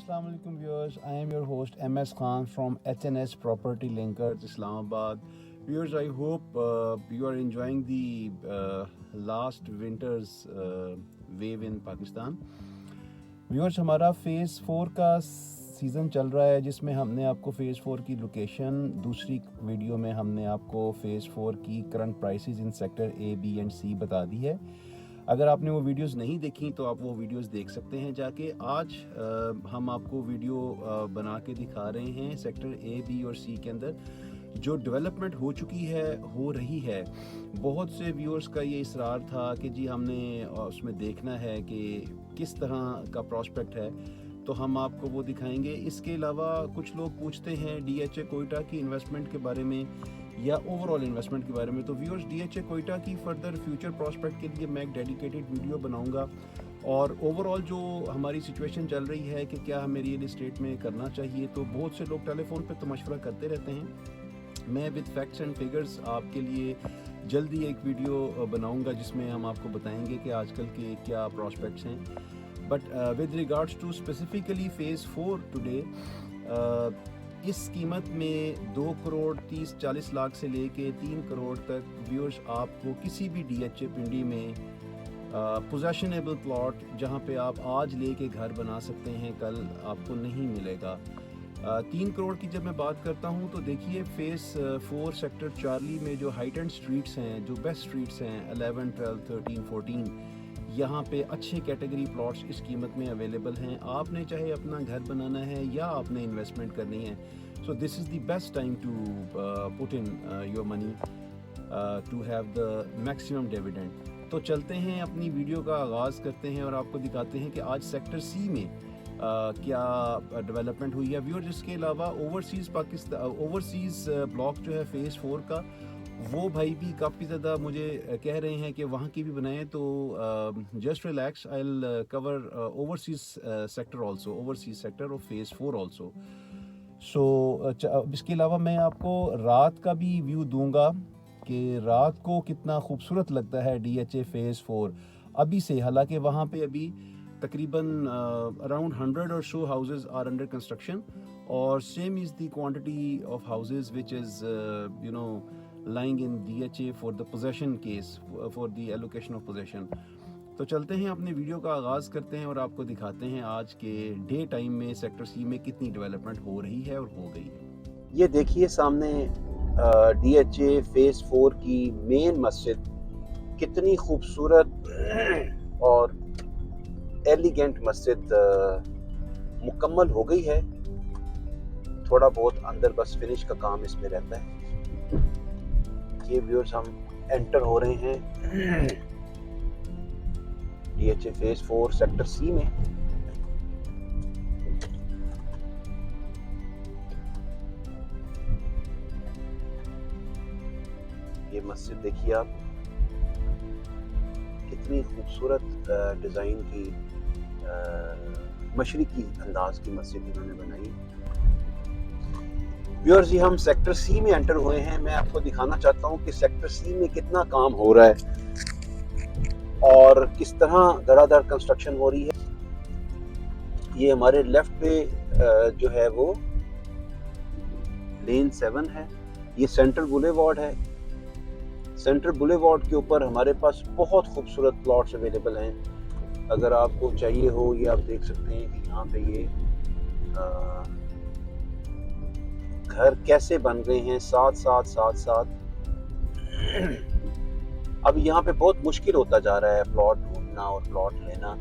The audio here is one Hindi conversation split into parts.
Assalamu alaikum viewers. I am your host MS Khan from HNS Property Linkers Islamabad. Viewers, I hope you are enjoying the last winter's wave in Pakistan. Viewers, हमारा फेज़ 4 का सीज़न चल रहा है जिसमें हमने आपको फ़ेज़ 4 की लोकेशन, दूसरी वीडियो में हमने आपको फ़ेज़ 4 की current prices in sector A, B and C बता दी है। अगर आपने वो वीडियोस नहीं देखी तो आप वो वीडियोस देख सकते हैं जाके। आज हम आपको वीडियो बना के दिखा रहे हैं सेक्टर A, B और C के अंदर जो डेवलपमेंट हो चुकी है, हो रही है। बहुत से व्यूअर्स का ये इसरार था कि जी हमने उसमें देखना है कि किस तरह का प्रॉस्पेक्ट है, तो हम आपको वो दिखाएंगे। इसके अलावा कुछ लोग पूछते हैं DHA कोयटा की इन्वेस्टमेंट के बारे में या ओवरऑल इन्वेस्टमेंट के बारे में। तो व्यूअर्स, DHA कोयटा की फर्दर फ्यूचर प्रॉस्पेक्ट के लिए मैं एक डेडिकेटेड वीडियो बनाऊंगा और ओवरऑल जो हमारी सिचुएशन चल रही है कि क्या हमें रियल इस्टेट में करना चाहिए। तो बहुत से लोग टेलीफोन पे तो मशवरा करते रहते हैं। मैं विद फैक्ट्स एंड फिगर्स आपके लिए जल्दी एक वीडियो बनाऊंगा जिसमें हम आपको बताएंगे कि आजकल के क्या प्रॉस्पेक्ट्स हैं। But with regards to specifically phase 4 today, इस कीमत में 2 करोड़ 30-40 लाख से लेके 3 करोड़ तक व्यूअर्स आपको किसी भी DHA पिंडी में पोजेशनेबल प्लॉट जहां पे आप आज लेके घर बना सकते हैं, कल आपको नहीं मिलेगा। 3 करोड़ की जब मैं बात करता हूं तो देखिए फ़ेज़ 4 सेक्टर चार्ली में जो हाइट एंड स्ट्रीट्स हैं, जो बेस्ट स्ट्रीट्स हैं 11, 12, 13, 14, यहाँ पे अच्छे कैटेगरी प्लॉट्स इस कीमत में अवेलेबल हैं। आपने चाहे अपना घर बनाना है या आपने इन्वेस्टमेंट करनी है, so this is the best time to put in your money to have the maximum dividend. तो चलते हैं, अपनी वीडियो का आगाज़ करते हैं और आपको दिखाते हैं कि आज सेक्टर C में क्या डेवलपमेंट हुई है व्यूअर। जिसके अलावा ओवरसीज़ ब्लॉक जो है फ़ेज़ 4 का, वो भाई भी काफ़ी ज़्यादा मुझे कह रहे हैं कि वहाँ की भी बनाएं। तो just relax, I will cover overseas sector also, overseas sector और फ़ेज़ 4 आल्सो। सो इसके अलावा मैं आपको रात का भी व्यू दूंगा कि रात को कितना खूबसूरत लगता है DHA फ़ेज़ 4 अभी से। हालांकि वहाँ पे अभी तकरीबन अराउंड 100 और सो हाउसेस आर अंडर कंस्ट्रक्शन और same is the quantity of houses which is lying in DHA for the possession case, for the allocation of possession। तो चलते हैं, अपने वीडियो का आगाज़ करते हैं और आपको दिखाते हैं आज के डे टाइम में सेक्टर C में कितनी डेवलपमेंट हो रही है और हो गई है। ये देखिए सामने DHA फ़ेज़ 4 की मेन मस्जिद कितनी खूबसूरत और एलिगेंट मस्जिद मुकम्मल हो गई है। थोड़ा बहुत अंदर बस फिनिश का काम इसमें रहता है। ये व्यूअर्स, हम एंटर हो रहे हैं DHA फ़ेज़ 4 सेक्टर C में। ये मस्जिद देखिए आप, कितनी खूबसूरत डिज़ाइन की मशरिकी अंदाज की मस्जिद इन्होंने बनाई। व्यूअर्स जी, हम सेक्टर C में एंटर हुए हैं। मैं आपको दिखाना चाहता हूँ कि सेक्टर C में कितना काम हो रहा है और किस तरह धड़ाधड़ कंस्ट्रक्शन हो रही है। ये हमारे लेफ्ट पे जो है वो लेन 7 है। ये सेंट्रल बुलेवार्ड है। सेंट्रल बुलेवार्ड के ऊपर हमारे पास बहुत खूबसूरत प्लॉट्स अवेलेबल हैं। अगर आपको चाहिए हो, ये आप देख सकते हैं कि यहाँ पे ये घर कैसे बन गए हैं साथ साथ। अब यहाँ पे बहुत मुश्किल होता जा रहा है प्लॉट ढूंढना और प्लॉट लेना,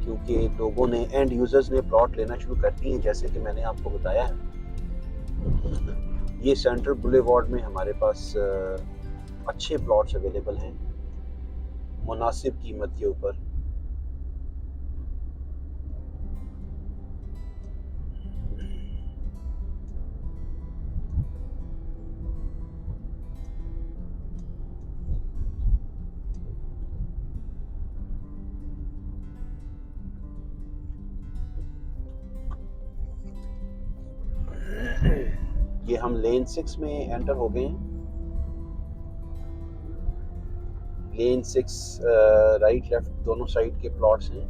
क्योंकि लोगों ने, एंड यूजर्स ने प्लॉट लेना शुरू कर दिए हैं, जैसे कि मैंने आपको बताया है। ये सेंट्रल बुलेवार्ड में हमारे पास अच्छे प्लॉट्स अवेलेबल हैं मुनासिब कीमत के ऊपर। ये हम लेन 6 में एंटर हो गए हैं। लेन 6 राइट लेफ्ट दोनों साइड के प्लॉट्स हैं।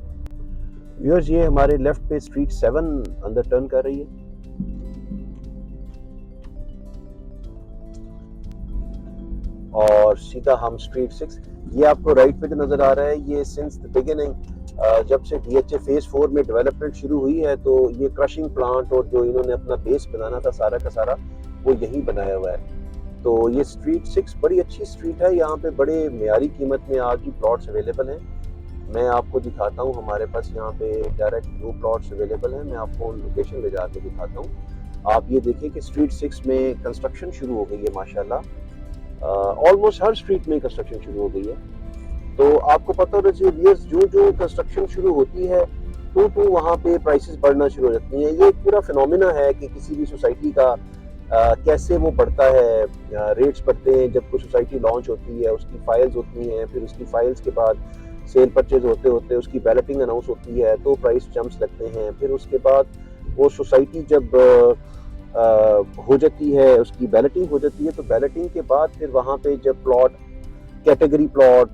व्यूअर्स ये हमारे लेफ्ट पे स्ट्रीट 7 अंदर टर्न कर रही है और सीधा हम स्ट्रीट 6, ये आपको राइट पे जो नजर आ रहा है, ये सिंस द बिगिनिंग जब से DHA फेज 4 में डेवलपमेंट शुरू हुई है तो ये क्रशिंग प्लांट और जो इन्होंने अपना बेस बनाना था सारा का सारा वो यहीं बनाया हुआ है। तो ये स्ट्रीट 6 बड़ी अच्छी स्ट्रीट है, यहाँ पे बड़े मेयारी कीमत में आज भी प्लॉट्स अवेलेबल हैं। मैं आपको दिखाता हूँ, हमारे पास यहाँ पे डायरेक्ट 2 प्लॉट्स अवेलेबल हैं, मैं आपको लोकेशन ले जाके दिखाता हूँ। आप ये देखिए कि स्ट्रीट 6 में कंस्ट्रक्शन शुरू हो गई है माशाल्लाह, ऑलमोस्ट हर स्ट्रीट में कंस्ट्रक्शन शुरू हो गई है। तो आपको पता होना चाहिए जो जो कंस्ट्रक्शन शुरू होती है तो वहाँ पे प्राइसेस बढ़ना शुरू हो जाती हैं। ये एक पूरा फिनोमिना है कि किसी भी सोसाइटी का कैसे वो बढ़ता है, रेट्स बढ़ते हैं जब कोई सोसाइटी लॉन्च होती है, उसकी फाइल्स होती हैं, फिर उसकी फाइल्स के बाद सेल परचेज होते होते उसकी बैलेटिंग अनाउंस होती है तो प्राइस जंप्स लगते हैं। फिर उसके बाद वो सोसाइटी जब हो जाती है, उसकी बैलेटिंग हो जाती है, तो बैलेटिंग के बाद फिर वहाँ पे जब plot, category plot,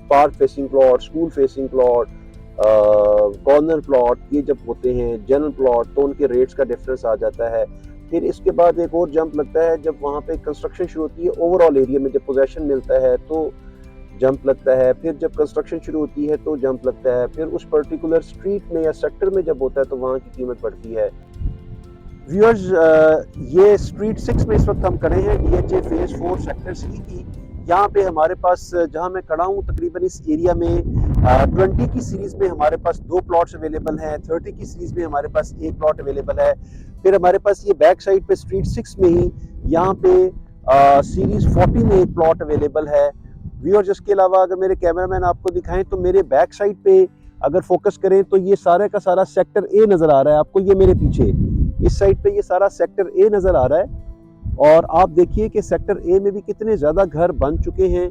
park facing plot, school facing plot, corner plot, ये जब होते हैं जनरल प्लॉट, तो उनके रेट्स का डिफरेंस आ जाता है। फिर इसके बाद एक और जंप लगता है जब वहाँ पे कंस्ट्रक्शन शुरू होती है, ओवरऑल एरिया में जब पोजेशन मिलता है तो जंप लगता है। फिर जब कंस्ट्रक्शन शुरू होती है तो जंप लगता है। फिर उस पर्टिकुलर स्ट्रीट में या सेक्टर में जब होता है तो वहाँ की कीमत बढ़ती है। व्यूअर्स ये स्ट्रीट 6 में इस वक्त हम खड़े हैं, DHA फेज 4 सेक्टर सी की। यहाँ पे हमारे पास जहाँ मैं खड़ा हूँ तकरीबन इस एरिया में 20 की सीरीज में हमारे पास 2 प्लॉट्स अवेलेबल हैं, 30 की सीरीज में हमारे पास 1 प्लॉट अवेलेबल है। फिर हमारे पास ये बैक साइड पे स्ट्रीट 6 में ही यहाँ पे सीरीज 40 में एक प्लॉट अवेलेबल है। व्यूअर्स इसके अलावा अगर मेरे कैमरामैन आपको दिखाएं तो मेरे बैक साइड पे अगर फोकस करें तो ये सारे का सारा सेक्टर ए नज़र आ रहा है आपको, ये मेरे पीछे इस साइड पे ये सारा सेक्टर ए नज़र आ रहा है। और आप देखिए कि सेक्टर ए में भी कितने ज़्यादा घर बन चुके हैं।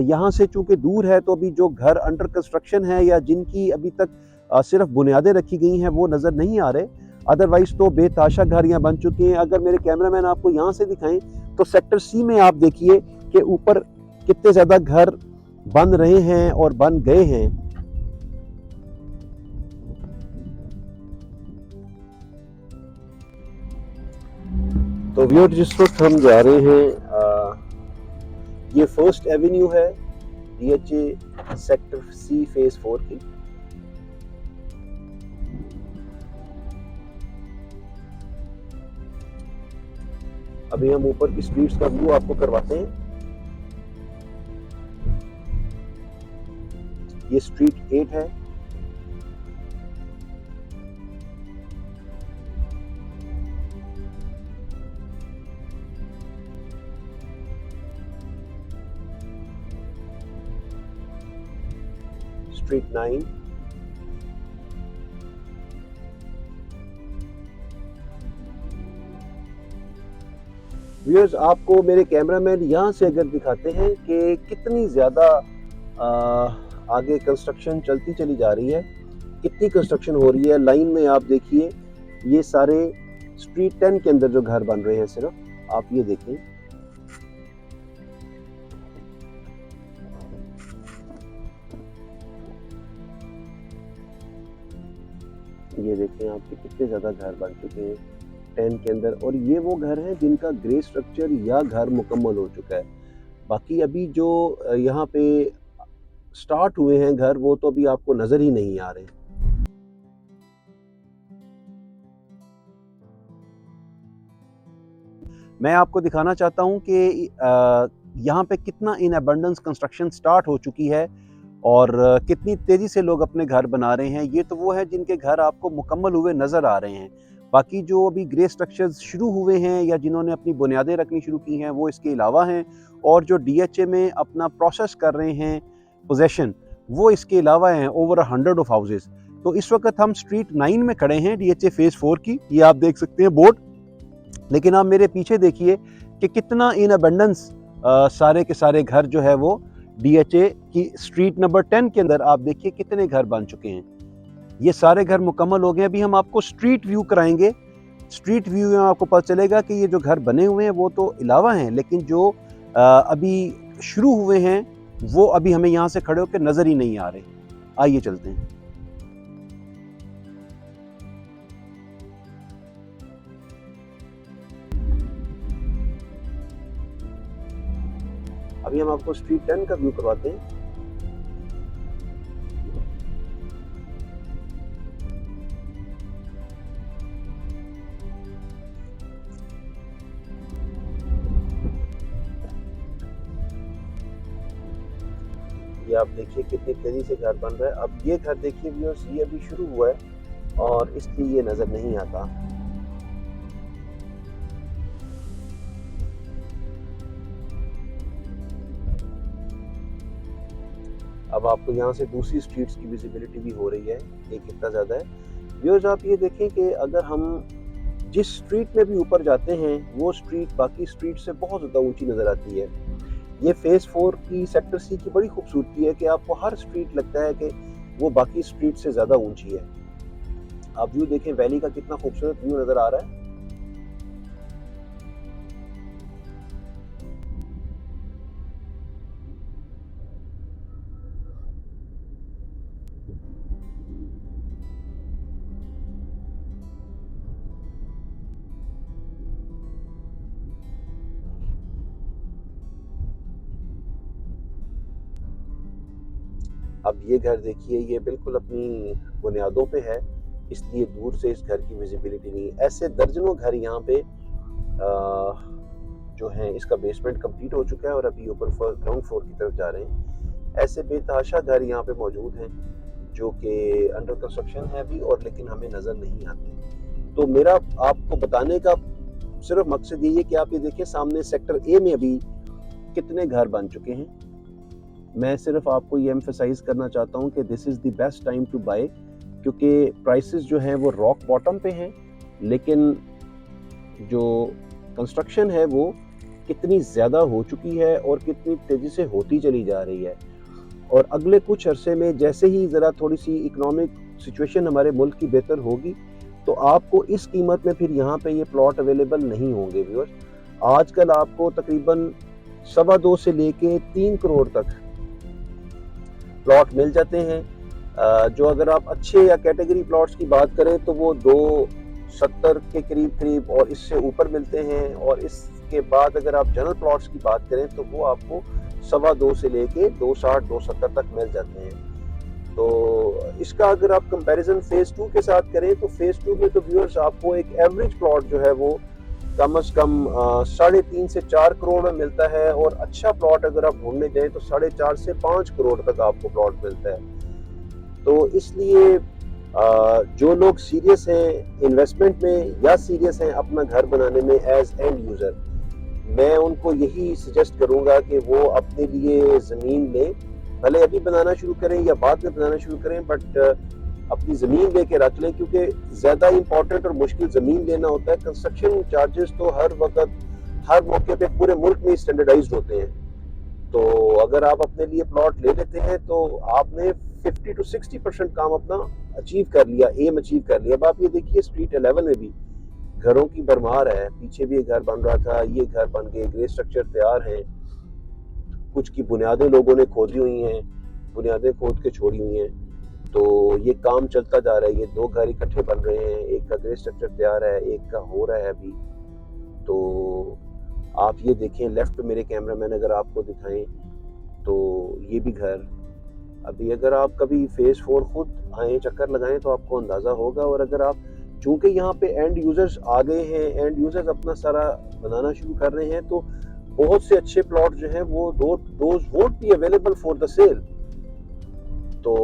यहाँ से चूँकि दूर है तो अभी जो घर अंडर कंस्ट्रक्शन है या जिनकी अभी तक सिर्फ बुनियादें रखी गई हैं वो नज़र नहीं आ रहे, अदरवाइज़ तो बेताशा घर यहाँ बन चुके हैं। अगर मेरे कैमरामैन आपको यहाँ से दिखाएं तो सेक्टर सी में आप देखिए कि ऊपर कितने ज़्यादा घर बन रहे हैं और बन गए हैं। तो व्यूअर जिस वक्त हम जा रहे हैं ये फर्स्ट एवेन्यू है DHA सेक्टर C फेज 4 की। अभी हम ऊपर की स्ट्रीट्स का व्यू आपको करवाते हैं। ये स्ट्रीट 8 है, स्ट्रीट 9, व्यूअर्स आपको मेरे कैमरामैन यहाँ से अगर दिखाते हैं कि कितनी ज़्यादा आगे कंस्ट्रक्शन चलती चली जा रही है, कितनी कंस्ट्रक्शन हो रही है। लाइन में आप देखिए ये सारे स्ट्रीट 10 के अंदर जो घर बन रहे हैं, सिर्फ आप ये देखें, ये देखें आपके कितने ज़्यादा घर बन चुके हैं 10 के अंदर। और ये वो घर हैं जिनका ग्रे स्ट्रक्चर या घर मुकम्मल हो चुका है। बाकी अभी जो यहाँ पे स्टार्ट हुए हैं घर वो तो अभी आपको नज़र ही नहीं आ रहे। मैं आपको दिखाना चाहता हूँ कि यहाँ पे कितना इन अबंडेंस कंस्ट्रक्शन स्टार्ट हो चुकी है और कितनी तेज़ी से लोग अपने घर बना रहे हैं। ये तो वो है जिनके घर आपको मुकम्मल हुए नज़र आ रहे हैं। बाकी जो अभी ग्रे स्ट्रक्चर्स शुरू हुए हैं या जिन्होंने अपनी बुनियादें रखनी शुरू की हैं वो इसके अलावा हैं, और जो DHA में अपना प्रोसेस कर रहे हैं पोजेशन वो इसके अलावा हैं ओवर 100 ऑफ हाउसेस। तो इस वक्त हम स्ट्रीट 9 में खड़े हैं DHA फेज 4 की, ये आप देख सकते हैं बोर्ड। लेकिन आप मेरे पीछे देखिए कि कितना इन अबंडेंस सारे के सारे घर जो है वो DHA की स्ट्रीट नंबर 10 के अंदर आप देखिए कितने घर बन चुके हैं। ये सारे घर मुकम्मल हो गए। अभी हम आपको स्ट्रीट व्यू कराएंगे। स्ट्रीट व्यू में आपको पता चलेगा कि ये जो घर बने हुए हैं वो तो अलावा हैं, लेकिन जो अभी शुरू हुए हैं वो अभी हमें यहाँ से खड़े होकर नज़र ही नहीं आ रहे। आइए चलते हैं। अभी हम आपको स्ट्रीट 10 का व्यू करवाते हैं। ये आप देखिए कितनी तेजी से घर बन रहा है। अब ये घर देखिए व्यूअर्स, ये अभी शुरू हुआ है और इसलिए ये नजर नहीं आता। अब आपको यहाँ से दूसरी स्ट्रीट्स की विजिबिलिटी भी हो रही है, ये कितना ज्यादा है। व्यूअर्स आप ये देखें कि अगर हम जिस स्ट्रीट में भी ऊपर जाते हैं वो स्ट्रीट बाकी स्ट्रीट से बहुत ज्यादा ऊंची नजर आती है। ये फेज 4 की सेक्टर सी की बड़ी खूबसूरती है कि आपको हर स्ट्रीट लगता है कि वो बाकी स्ट्रीट से ज्यादा ऊंची है। आप व्यू देखें, वैली का कितना खूबसूरत व्यू नजर आ रहा है। अब ये घर देखिए, ये बिल्कुल अपनी बुनियादों पे है, इसलिए दूर से इस घर की विजिबिलिटी नहीं है। ऐसे दर्जनों घर यहाँ पे जो हैं, इसका बेसमेंट कंप्लीट हो चुका है और अभी ऊपर ग्राउंड फ्लोर की तरफ जा रहे हैं। ऐसे बेतहाशा घर यहाँ पे मौजूद हैं जो कि अंडर कंस्ट्रक्शन है अभी और लेकिन हमें नज़र नहीं आते। तो मेरा आपको बताने का सिर्फ मकसद ये है कि आप ये देखिए सामने सेक्टर ए में अभी कितने घर बन चुके हैं। मैं सिर्फ आपको ये एम्फेसाइज करना चाहता हूँ कि this is the best time to buy, क्योंकि प्राइसेस जो हैं वो रॉक बॉटम पे हैं, लेकिन जो कंस्ट्रक्शन है वो कितनी ज़्यादा हो चुकी है और कितनी तेज़ी से होती चली जा रही है। और अगले कुछ अरसे में जैसे ही ज़रा थोड़ी सी इकोनॉमिक सिचुएशन हमारे मुल्क की बेहतर होगी तो आपको इस कीमत में फिर यहाँ पे ये प्लॉट अवेलेबल नहीं होंगे व्यूअर्स। आजकल आपको तकरीबन 2.25 से लेके 3 करोड़ तक प्लॉट मिल जाते हैं। जो अगर आप अच्छे या कैटेगरी प्लॉट्स की बात करें तो वो 270 के करीब और इससे ऊपर मिलते हैं, और इसके बाद अगर आप जनरल प्लॉट्स की बात करें तो वो आपको 2.25 से लेके 260 270 तक मिल जाते हैं। तो इसका अगर आप कंपैरिजन फेज 2 के साथ करें तो फेज 2 में तो व्यूअर्स आपको एक एवरेज प्लॉट जो है वो कम से कम 3.5 से 4 करोड़ में मिलता है, और अच्छा प्लॉट अगर आप ढूंढने जाएं तो 4.5 से 5 करोड़ तक आपको प्लॉट मिलता है। तो इसलिए जो लोग सीरियस हैं इन्वेस्टमेंट में या सीरियस हैं अपना घर बनाने में एज एंड यूजर, मैं उनको यही सजेस्ट करूंगा कि वो अपने लिए ज़मीन लें, भले अभी बनाना शुरू करें या बाद में बनाना शुरू करें, बट अपनी ज़मीन लेके रख लें, क्योंकि ज़्यादा इंपॉर्टेंट और मुश्किल ज़मीन लेना होता है। कंस्ट्रक्शन चार्जेस तो हर वक्त हर मौके पे पूरे मुल्क में स्टैंडर्डाइज्ड होते हैं। तो अगर आप अपने लिए प्लॉट ले लेते हैं तो आपने 50 to 60% काम अपना अचीव कर लिया, एम अचीव कर लिया। अब आप ये देखिए स्ट्रीट 11 में भी घरों की भरमार है, पीछे भी एक घर बन रहा था, ये घर बन गए, ग्रे स्ट्रक्चर तैयार हैं, कुछ की बुनियादें लोगों ने खोदी हुई हैं, बुनियादें खोद के छोड़ी हुई हैं। तो ये काम चलता जा रहा है, ये 2 घर इकट्ठे बन रहे हैं, एक का ग्रे स्ट्रक्चर तैयार है, एक का हो रहा है अभी। तो आप ये देखें लेफ्ट पे मेरे कैमरामैन अगर आपको दिखाएं तो ये भी घर अभी, अगर आप कभी फेज 4 खुद आए चक्कर लगाएं तो आपको अंदाज़ा होगा। और अगर आप चूंकि यहाँ पे एंड यूजर्स आ गए हैं, एंड यूजर्स अपना सारा बनाना शुरू कर रहे हैं, तो बहुत से अच्छे प्लॉट जो हैं वो those won't be available for the sale. तो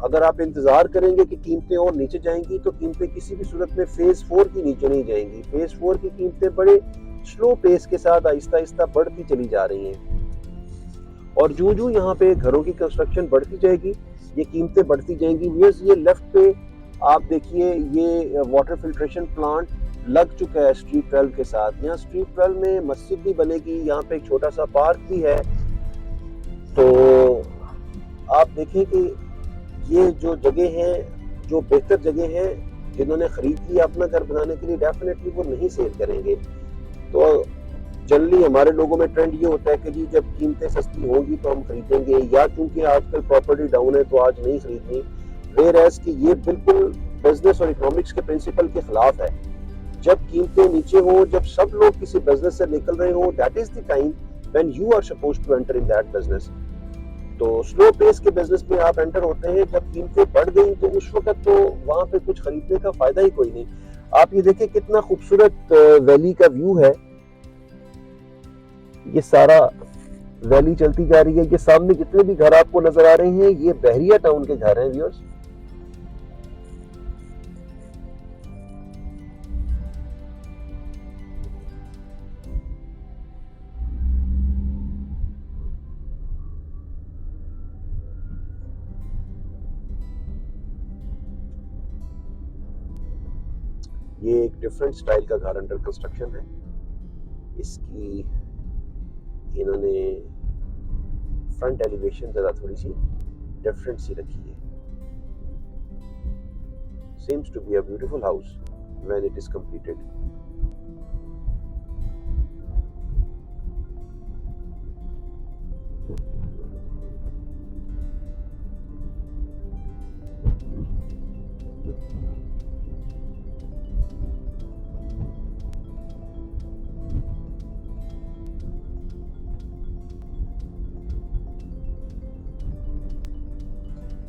अगर आप इंतजार करेंगे कि कीमतें और नीचे जाएंगी तो कीमतें किसी भी सूरत में फेज 4 की नीचे नहीं जाएंगी। फेज 4 की कीमतें बड़े स्लो पेस के साथ आहिस्ता आहिस्ता बढ़ती चली जा रही हैं, और जो जो यहाँ पे घरों की कंस्ट्रक्शन बढ़ती जाएगी ये कीमतें बढ़ती जाएंगी। व्यूअर्स ये लेफ्ट पे आप देखिए, ये वाटर फिल्ट्रेशन प्लांट लग चुका है स्ट्रीट 12 के साथ। यहाँ स्ट्रीट 12 में मस्जिद भी बनेगी, यहाँ पे एक छोटा सा पार्क भी है। तो आप देखें कि ये जो जगह है, जो बेहतर जगह है, जिन्होंने खरीद लिया अपना घर बनाने के लिए, डेफिनेटली वो नहीं सेल करेंगे। तो जनरली हमारे लोगों में ट्रेंड ये होता है कि जी जब कीमतें सस्ती होंगी तो हम खरीदेंगे, या चूंकि आजकल प्रॉपर्टी डाउन है तो आज नहीं खरीदनी। वेयर एज कि ये बिल्कुल बिजनेस और इकोनॉमिक्स के प्रिंसिपल के खिलाफ है। जब कीमतें नीचे हो, जब सब लोग किसी बिजनेस से निकल रहे हो, that is the time when you are supposed to enter in that business. तो स्लो पेस के बिजनेस में आप एंटर होते हैं जब कीमतें बढ़ गई, तो उस वक्त तो वहां पे कुछ खरीदने का फायदा ही कोई नहीं। आप ये देखें कितना खूबसूरत वैली का व्यू है, ये सारा वैली चलती जा रही है। ये सामने जितने भी घर आपको नजर आ रहे हैं ये बहरिया टाउन के घर हैं व्यूअर्स। ये एक डिफरेंट स्टाइल का घर अंडर कंस्ट्रक्शन है। इसकी इन्होंने फ्रंट एलिवेशन जरा थोड़ी सी डिफरेंट सी रखी है। Seems to be a beautiful house when it is completed.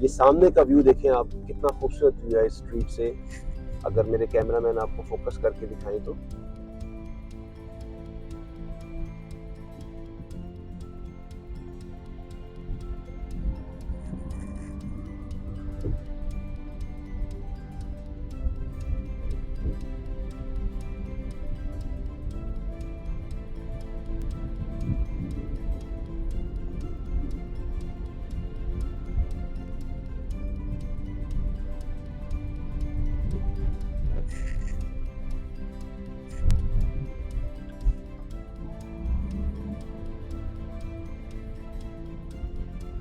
ये सामने का व्यू देखें आप, कितना खूबसूरत व्यू है इस स्ट्रीट से। अगर मेरे कैमरामैन आपको फोकस करके दिखाएं तो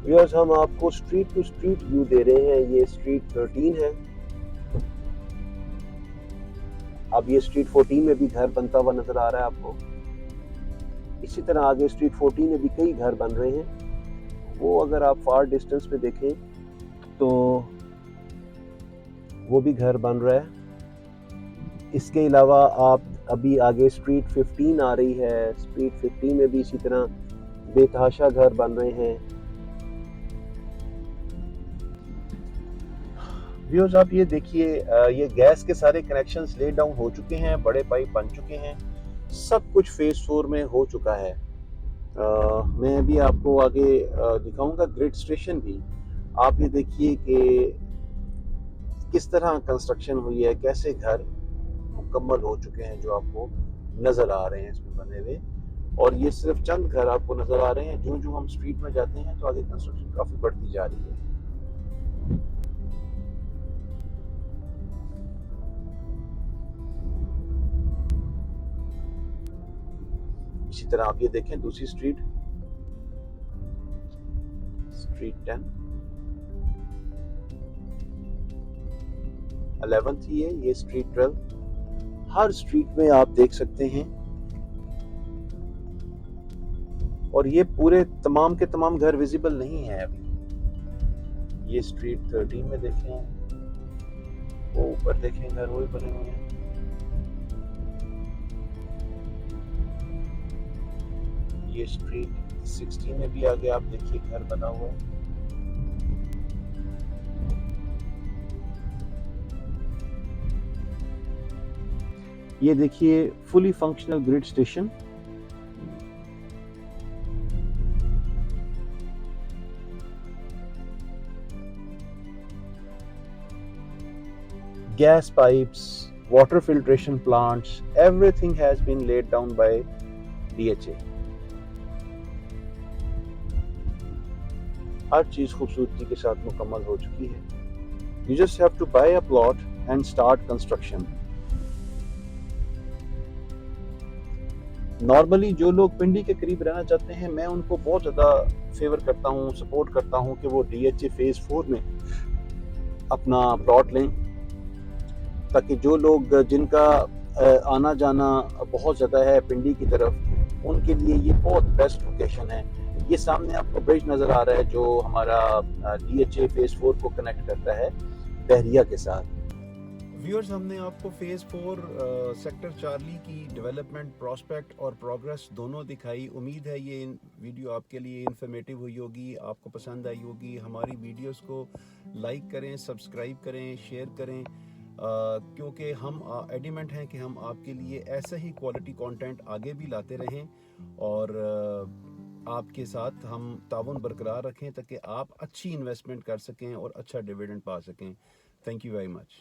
व्यूअर्स हम आपको स्ट्रीट टू स्ट्रीट व्यू दे रहे हैं। ये स्ट्रीट 13 है। अब ये स्ट्रीट 14 में भी घर बनता हुआ नजर आ रहा है आपको। इसी तरह आगे स्ट्रीट 14 में भी कई घर बन रहे हैं। वो अगर आप फार डिस्टेंस पे देखें तो वो भी घर बन रहा है। इसके अलावा आप अभी आगे स्ट्रीट 15 आ रही है। स्ट्रीट 15 में भी इसी तरह बेतहाशा घर बन रहे हैं। व्यूअर्स आप ये देखिए, ये गैस के सारे कनेक्शंस ले डाउन हो चुके हैं, बड़े पाइप बन चुके हैं, सब कुछ फेज 4 में हो चुका है। मैं भी आपको आगे दिखाऊंगा ग्रिड स्टेशन भी। आप ये देखिए कि किस तरह कंस्ट्रक्शन हुई है, कैसे घर मुकम्मल हो चुके हैं जो आपको नज़र आ रहे हैं इसमें बने हुए। और ये सिर्फ चंद घर आपको नज़र आ रहे हैं। जो जो हम स्ट्रीट में जाते हैं तो आगे कंस्ट्रक्शन काफ़ी बढ़ती जा रही है। इसी तरह आप ये देखें दूसरी स्ट्रीट, स्ट्रीट 10, 11th ही है ये स्ट्रीट 12। हर स्ट्रीट में आप देख सकते हैं। और ये पूरे तमाम के तमाम घर विजिबल नहीं है अभी। ये स्ट्रीट 13 में देखें, वो ऊपर देखें घर वही बने हुए हैं। ये स्ट्रीट 16 में भी आगे आप देखिए घर बना हुआ है। ये देखिए fully functional grid station. Gas pipes, water filtration plants, everything has been laid down by DHA. हर चीज खूबसूरती के साथ मुकम्मल हो चुकी है। You just have to buy a plot and start construction. Normally जो लोग पिंडी के करीब रहना चाहते हैं, मैं उनको बहुत ज़्यादा फेवर करता हूँ, सपोर्ट करता हूँ कि वो DHA फेज 4 में अपना प्लॉट लें, ताकि जो लोग जिनका आना जाना बहुत ज़्यादा है पिंडी की तरफ, उनके लिए ये बहुत बेस्ट लोकेशन है। ये सामने आपको ब्रिज नज़र आ रहा है जो हमारा DHA फेज 4 को कनेक्ट करता है बहरिया के साथ। व्यूअर्स, हमने आपको फेज़ 4 सेक्टर चार्ली की डेवलपमेंट प्रॉस्पेक्ट और प्रोग्रेस दोनों दिखाई। उम्मीद है ये वीडियो आपके लिए इंफॉर्मेटिव हुई होगी, आपको पसंद आई होगी। हमारी वीडियोस को लाइक करें, सब्सक्राइब करें, शेयर करें, क्योंकि हम एडिमेंट हैं कि हम आपके लिए ऐसा ही क्वालिटी कंटेंट आगे भी लाते रहें और आपके साथ हम ताउन बरकरार रखें ताकि आप अच्छी इन्वेस्टमेंट कर सकें और अच्छा डिविडेंड पा सकें। Thank you very much.